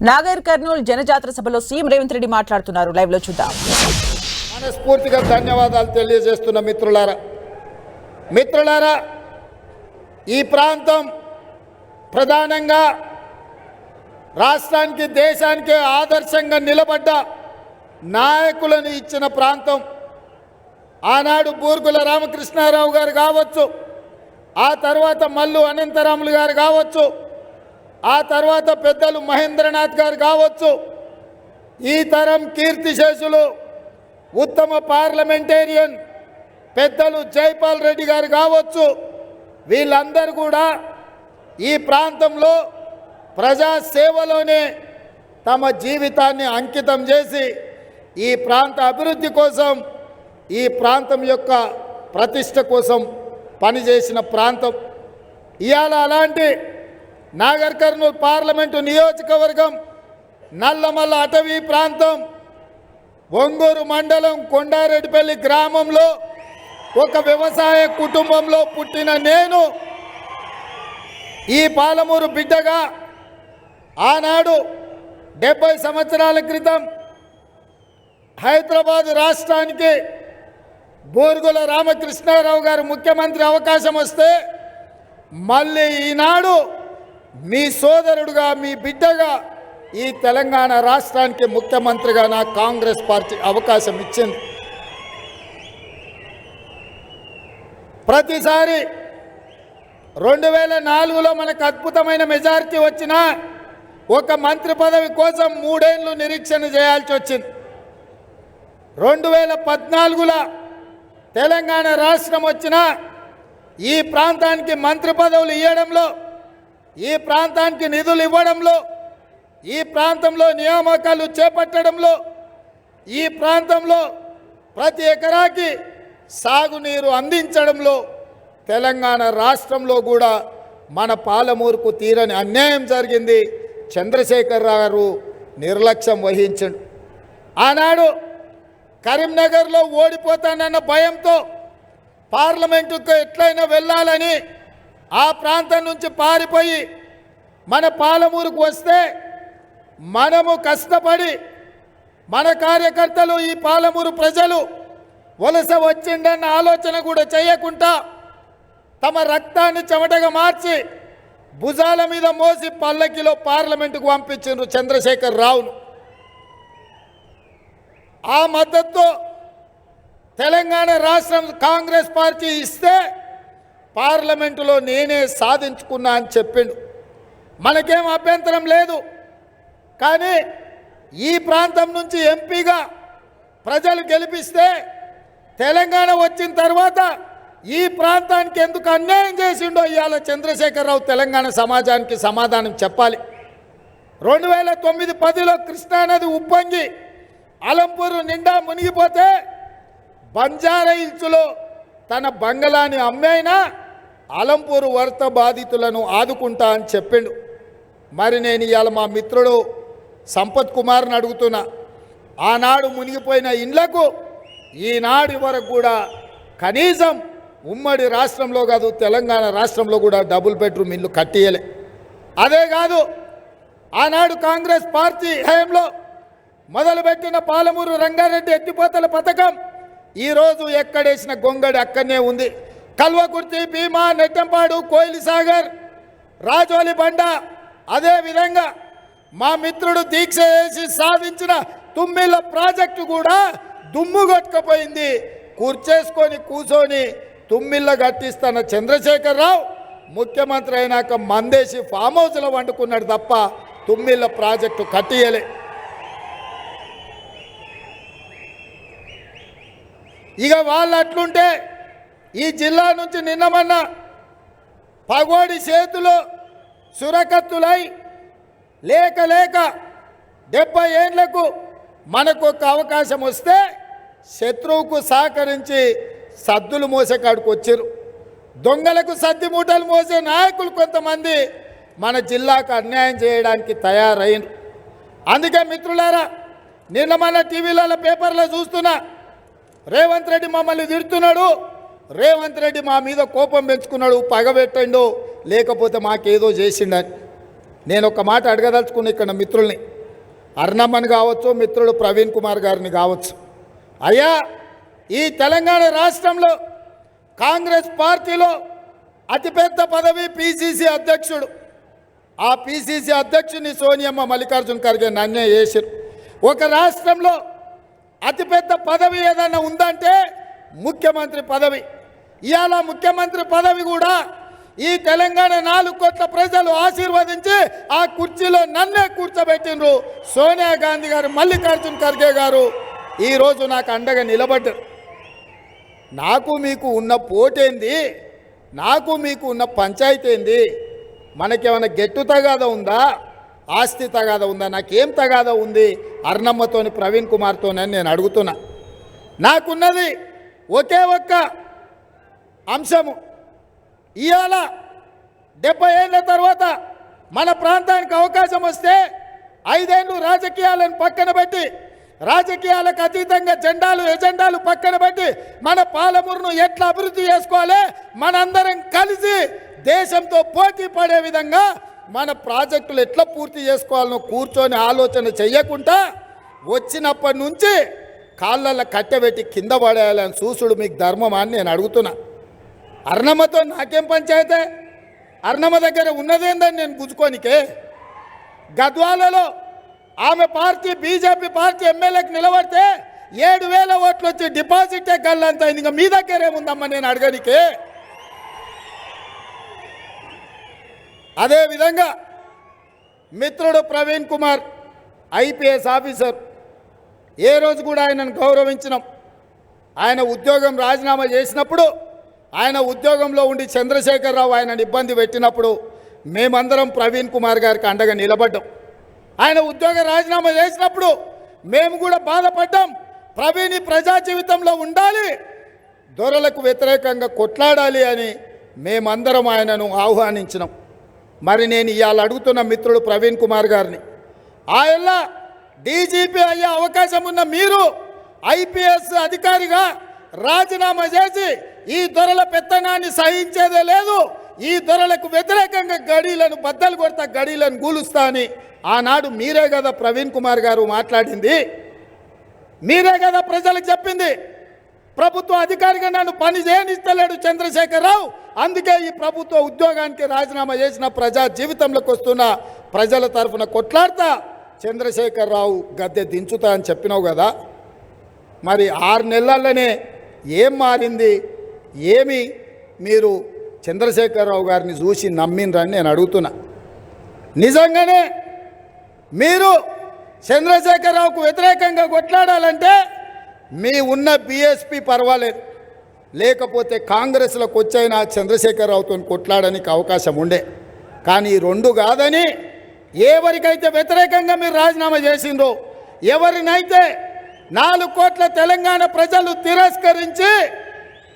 నాగర్ కర్నూల్ జనజాతర సభలో సీఎం రేవంత్ రెడ్డి మాట్లాడుతున్నారు. లైవ్ లో చూద్దాం. మనస్ఫూర్తిగా ధన్యవాదాలు తెలియజేస్తున్న మిత్రులారా, ఈ ప్రాంతం ప్రధానంగా రాష్ట్రానికి దేశానికి ఆదర్శంగా నిలబడ్డ నాయకులను ఇచ్చిన ప్రాంతం. ఆనాడు బూర్గుల రామకృష్ణారావు గారు కావచ్చు, ఆ తర్వాత మల్లు అనంతరాములు గారు కావచ్చు, ఆ తర్వాత పెద్దలు మహేంద్రనాథ్ గారు కావచ్చు, ఈ తరం కీర్తిశేషులు ఉత్తమ పార్లమెంటేరియన్ పెద్దలు జైపాల్ రెడ్డి గారు కావచ్చు, వీళ్ళందరూ కూడా ఈ ప్రాంతంలో ప్రజాసేవలోనే తమ జీవితాన్ని అంకితం చేసి ఈ ప్రాంత అభివృద్ధి కోసం, ఈ ప్రాంతం యొక్క ప్రతిష్ట కోసం పనిచేసిన ప్రాంతం. ఇవాళ అలాంటి నాగర్ కర్నూల్ పార్లమెంటు నియోజకవర్గం నల్లమల్ల అటవీ ప్రాంతం ఒంగూరు మండలం కొండారెడ్డిపల్లి గ్రామంలో ఒక వ్యవసాయ కుటుంబంలో పుట్టిన నేను ఈ పాలమూరు బిడ్డగా ఆనాడు 70 సంవత్సరాల క్రితం హైదరాబాద్ రాష్ట్రానికి బూర్గుల రామకృష్ణారావు గారు ముఖ్యమంత్రి అవకాశం వస్తే మళ్ళీ ఈనాడు మీ సోదరుడుగా మీ బిడ్డగా ఈ తెలంగాణ రాష్ట్రానికి ముఖ్యమంత్రిగా నాకు కాంగ్రెస్ పార్టీ అవకాశం ఇచ్చింది. ప్రతిసారి 2004లో మనకు అద్భుతమైన మెజారిటీ వచ్చినా ఒక మంత్రి పదవి కోసం 3 ఏళ్ళు నిరీక్షణ చేయాల్సి వచ్చింది. 2014లో తెలంగాణ రాష్ట్రం వచ్చినా ఈ ప్రాంతానికి మంత్రి పదవులు ఇవ్వడంలో, ఈ ప్రాంతానికి నిధులు ఇవ్వడంలో, ఈ ప్రాంతంలో నియామకాలు చేపట్టడంలో, ఈ ప్రాంతంలో ప్రతి ఎకరాకి సాగునీరు అందించడంలో తెలంగాణ రాష్ట్రంలో కూడా మన పాలమూరుకు తీరని అన్యాయం జరిగింది. చంద్రశేఖర్ గారు నిర్లక్ష్యం వహించండు. ఆనాడు కరీంనగర్లో ఓడిపోతానన్న భయంతో పార్లమెంటుకు ఎట్లయినా వెళ్ళాలని ఆ ప్రాంతం నుంచి పారిపోయి మన పాలమూరుకు వస్తే మనము కష్టపడి మన కార్యకర్తలు ఈ పాలమూరు ప్రజలు వలస వచ్చిండన్న ఆలోచన కూడా చేయకుండా తమ రక్తాన్ని చెమటగా మార్చి భుజాల మీద మోసి పల్లకిలో పార్లమెంటుకు పంపించారు చంద్రశేఖర్ రావును. ఆ మద్దతుతో తెలంగాణ రాష్ట్రం కాంగ్రెస్ పార్టీ ఇస్తే పార్లమెంటులో నేనే సాధించుకున్నా అని చెప్పిండు. మనకేం అభ్యంతరం లేదు. కానీ ఈ ప్రాంతం నుంచి ఎంపీగా ప్రజలు గెలిపిస్తే తెలంగాణ వచ్చిన తర్వాత ఈ ప్రాంతానికి ఎందుకు అన్యాయం చేసిండో ఇవాళ చంద్రశేఖరరావు తెలంగాణ సమాజానికి సమాధానం చెప్పాలి. 2009-10లో కృష్ణానది ఉప్పొంగి అలంపూరు నిండా మునిగిపోతే బంజారా హిల్స్లో తన బంగళాని అమ్మైనా అలంపూరు వరద బాధితులను ఆదుకుంటా అని చెప్పిండు. మరి నేను ఇవాళ మా మిత్రుడు సంపత్ కుమార్ని అడుగుతున్నా, ఆనాడు మునిగిపోయిన ఇండ్లకు ఈనాటి వరకు కూడా కనీసం ఉమ్మడి రాష్ట్రంలో కాదు తెలంగాణ రాష్ట్రంలో కూడా డబుల్ బెడ్రూమ్ ఇల్లు కట్టియలే. అదే కాదు, ఆనాడు కాంగ్రెస్ పార్టీ హయాంలో మొదలుపెట్టిన పాలమూరు రంగారెడ్డి ఎత్తిపోతల పథకం ఈరోజు ఎక్కడేసిన గొంగడి అక్కడనే ఉంది. కల్వకుర్తి, భీమా, నెట్టంపాడు, కోయిలి సాగర్, రాజోలి బండ, అదేవిధంగా మా మిత్రుడు దీక్ష చేసి సాధించిన తుమ్మిళ్ళ ప్రాజెక్టు కూడా దుమ్ము కొట్టుకుపోయింది. కూర్చొని తుమ్మిళ్ళ కట్టిస్తున్న చంద్రశేఖరరావు ముఖ్యమంత్రి అయినాక మందేసి ఫామ్ హౌస్లో వండుకున్నాడు తప్ప తుమ్మిళ్ళ ప్రాజెక్టు కట్టియలే. ఇక వాళ్ళు అట్లుంటే ఈ జిల్లా నుంచి నిన్నమన్న పగోడి చేతులు సురకత్తులై లేక 70 ఏళ్లకు మనకు ఒక అవకాశం వస్తే శత్రువుకు సహకరించి సద్దులు మోసే కాడికి వచ్చారు. దొంగలకు సద్ది మూటలు మోసే నాయకులు కొంతమంది మన జిల్లాకు అన్యాయం చేయడానికి తయారైనరు. అందుకే మిత్రులారా, నిన్న మన టీవీలలో పేపర్లో చూస్తున్నా, రేవంత్ రెడ్డి మమ్మల్ని తిడుతున్నాడు, రేవంత్ రెడ్డి మా మీద కోపం పెంచుకున్నాడు, పగబెట్టండు, లేకపోతే మాకేదో చేసిండని. నేను ఒక మాట అడగదలుచుకున్న ఇక్కడ మిత్రుల్ని, అర్ణమ్మని కావచ్చు, మిత్రుడు ప్రవీణ్ కుమార్ గారిని కావచ్చు. అయ్యా, ఈ తెలంగాణ రాష్ట్రంలో కాంగ్రెస్ పార్టీలో అతిపెద్ద పదవి పిసిసి అధ్యక్షుడు. ఆ పిసిసి అధ్యక్షుని సోనియమ్మ మల్లికార్జున ఖర్గే నన్నే చేశారు. ఒక రాష్ట్రంలో అతిపెద్ద పదవి ఏదైనా ఉందంటే ముఖ్యమంత్రి పదవి. ఇవాళ ముఖ్యమంత్రి పదవి కూడా ఈ తెలంగాణ 4 కోట్ల ప్రజలు ఆశీర్వదించి ఆ కుర్చీలో నన్నే కూర్చోబెట్టిండ్రు. సోనియా గాంధీ గారు, మల్లికార్జున ఖర్గే గారు ఈరోజు నాకు అండగా నిలబడ్డారు. నాకు మీకు ఉన్న పోటేంది, నాకు మీకు ఉన్న పంచాయతీ ఏంది? మనకేమైనా గెట్టు తగాదా ఉందా, ఆస్తి తగాదా ఉందా? నాకేం తగాదా ఉంది అర్ణమ్మతోని, ప్రవీణ్ కుమార్తోనని నేను అడుగుతున్నా. నాకున్నది ఒకే ఒక్క అంశము. ఇవాళ 70 ఏళ్ళ తర్వాత మన ప్రాంతానికి అవకాశం వస్తే 5 ఏళ్ళు రాజకీయాలను పక్కన పెట్టి, రాజకీయాలకు అతీతంగా ఎజెండాలు పక్కన పెట్టి మన పాలమూరును ఎట్లా అభివృద్ధి చేసుకోవాలి, మనందరం కలిసి దేశంతో పోటీ పడే విధంగా మన ప్రాజెక్టులు ఎట్లా పూర్తి చేసుకోవాలనో కూర్చొని ఆలోచన చెయ్యకుండా వచ్చినప్పటి నుంచి కాళ్ళల్లో కట్టెబెట్టి కింద పడేయాలని చూసుడు మీకు ధర్మమా అని నేను అడుగుతున్నా. అర్ణమ్మతో నాకేం పంచాయతే? అర్ణమ్మ దగ్గర ఉన్నదేందని నేను గుంజుకోనికే. గద్వాలలో ఆమె పార్టీ బీజేపీ పార్టీ ఎమ్మెల్యేకి నిలబడితే 7,000 ఓట్లు వచ్చి డిపాజిటే గల్లంత అయింది. ఇంకా మీ దగ్గర ఏముందమ్మా నేను అడగనికే? అదేవిధంగా మిత్రుడు ప్రవీణ్ కుమార్ ఐపీఎస్ ఆఫీసర్, ఏ రోజు కూడా ఆయనను గౌరవించినాం. ఆయన ఉద్యోగం రాజీనామా చేసినప్పుడు, ఆయన ఉద్యోగంలో ఉండి చంద్రశేఖరరావు ఆయనను ఇబ్బంది పెట్టినప్పుడు మేమందరం ప్రవీణ్ కుమార్ గారికి అండగా నిలబడ్డాం. ఆయన ఉద్యోగ రాజీనామా చేసినప్పుడు మేము కూడా బాధపడ్డాం. ప్రవీణ్ ప్రజా జీవితంలో ఉండాలి, దొరలకు వ్యతిరేకంగా కొట్లాడాలి అని మేమందరం ఆయనను ఆహ్వానించినాం. మరి నేను ఇవాళ అడుగుతున్న మిత్రుడు ప్రవీణ్ కుమార్ గారిని, ఆయన డీజీపీ అయ్యే అవకాశం ఉన్న మీరు ఐపీఎస్ అధికారిగా రాజీనామా చేసి ఈ దొరల పెత్తనాన్ని సహించేదే లేదు, ఈ దొరలకు వ్యతిరేకంగా గడీలను బద్దలు కొడతా, గడీలను గూలుస్తా అని ఆనాడు మీరే కదా ప్రవీణ్ కుమార్ గారు మాట్లాడింది, మీరే కదా ప్రజలకు చెప్పింది. ప్రభుత్వ అధికారిగా నన్ను పని చేయనిస్తలేడు చంద్రశేఖరరావు, అందుకే ఈ ప్రభుత్వ ఉద్యోగానికి రాజీనామా చేసిన ప్రజా జీవితంలోకి వస్తున్న ప్రజల తరఫున కొట్లాడతా చంద్రశేఖరరావు గద్దె దించుతా అని చెప్పినావు కదా. మరి 6 నెలల్లోనే ఏం మారింది? ఏమి మీరు చంద్రశేఖరరావు గారిని చూసి నమ్మినరని నేను అడుగుతున్నా. నిజంగానే మీరు చంద్రశేఖరరావుకు వ్యతిరేకంగా కొట్లాడాలంటే మీ ఉన్న బీఎస్పీ పర్వాలేదు, లేకపోతే కాంగ్రెస్లోకి వచ్చైనా చంద్రశేఖరరావుతో కొట్లాడడానికి అవకాశం ఉండే. కానీ 2 కాదని ఎవరికైతే వ్యతిరేకంగా మీరు రాజీనామా చేసిండ్రో, ఎవరినైతే 4 కోట్ల తెలంగాణ ప్రజలు తిరస్కరించి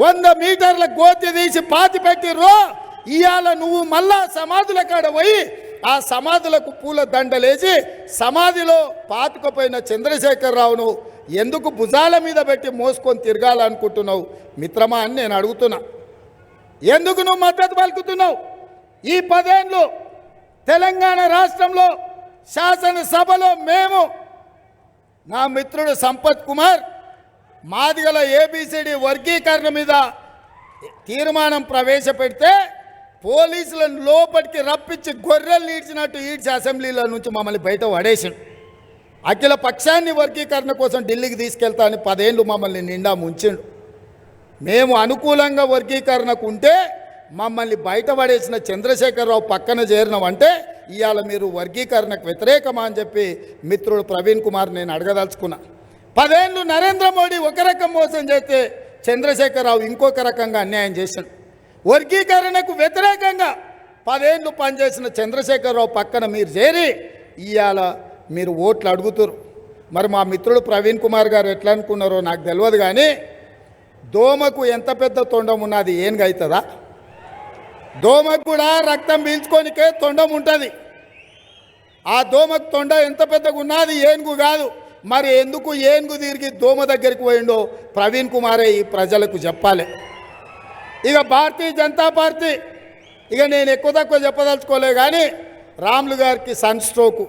100 మీటర్ల గోతి తీసి పాతి పెట్టిర్రో, ఇవాళ నువ్వు మళ్ళా సమాధుల కాడ పోయి ఆ సమాధులకు పూల దండలేసి సమాధిలో పాతుకుపోయిన చంద్రశేఖరరావును ఎందుకు భుజాల మీద పెట్టి మోసుకొని తిరగాలనుకుంటున్నావు మిత్రమా అని నేను అడుగుతున్నా. ఎందుకు నువ్వు మద్దతు పలుకుతున్నావు? ఈ 10 ఏళ్ళు తెలంగాణ రాష్ట్రంలో శాసనసభలో మేము, నా మిత్రుడు సంపత్ కుమార్ మాదిగల ఏబిసిడి వర్గీకరణ మీద తీర్మానం ప్రవేశపెడితే పోలీసులను లోపలికి రప్పించి గొర్రెలు ఈడ్చినట్టు ఈడ్చి అసెంబ్లీలో నుంచి మమ్మల్ని బయట పడేసిండు. అఖిల పక్షాన్ని వర్గీకరణ కోసం ఢిల్లీకి తీసుకెళ్తా అని 10 ఏళ్ళు మమ్మల్ని నిండా ముంచిండు. మేము అనుకూలంగా వర్గీకరణకు ఉంటే మమ్మల్ని బయట పడేసిన చంద్రశేఖరరావు పక్కన చేరినామంటే ఇవాళ మీరు వర్గీకరణకు వ్యతిరేకమా అని చెప్పి మిత్రుడు ప్రవీణ్ కుమార్ నేను అడగదలుచుకున్నా. 10 ఏళ్ళు నరేంద్ర మోడీ ఒక రకం మోసం చేస్తే చంద్రశేఖరరావు ఇంకొక రకంగా అన్యాయం చేశాడు. వర్గీకరణకు వ్యతిరేకంగా 10 ఏళ్ళు పనిచేసిన చంద్రశేఖరరావు పక్కన మీరు చేరి ఇవాళ మీరు ఓట్లు అడుగుతారు. మరి మా మిత్రుడు ప్రవీణ్ కుమార్ గారు ఎట్లా అనుకున్నారో నాకు తెలియదు, కానీ దోమకు ఎంత పెద్ద తొండం ఉన్నది ఏనుగు అవుతుందా? దోమకు కూడా రక్తం పీల్చుకోనికే తొండం ఉంటుంది. ఆ దోమకు తొండ ఎంత పెద్దగా ఉన్నది ఏనుగు కాదు. మరి ఎందుకు ఏనుగు తిరిగి దోమ దగ్గరికి పోయిండో ప్రవీణ్ కుమారే ఈ ప్రజలకు చెప్పాలి. ఇక భారతీయ జనతా పార్టీ, ఇక నేను ఎక్కువ తక్కువ చెప్పదలుచుకోలే, కానీ రాములు గారికి సన్ స్ట్రోకు,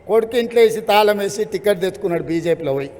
కొడుకు ఇంట్లో వేసి తాళం వేసి టికెట్ తెచ్చుకున్నాడు బీజేపీలో పోయి.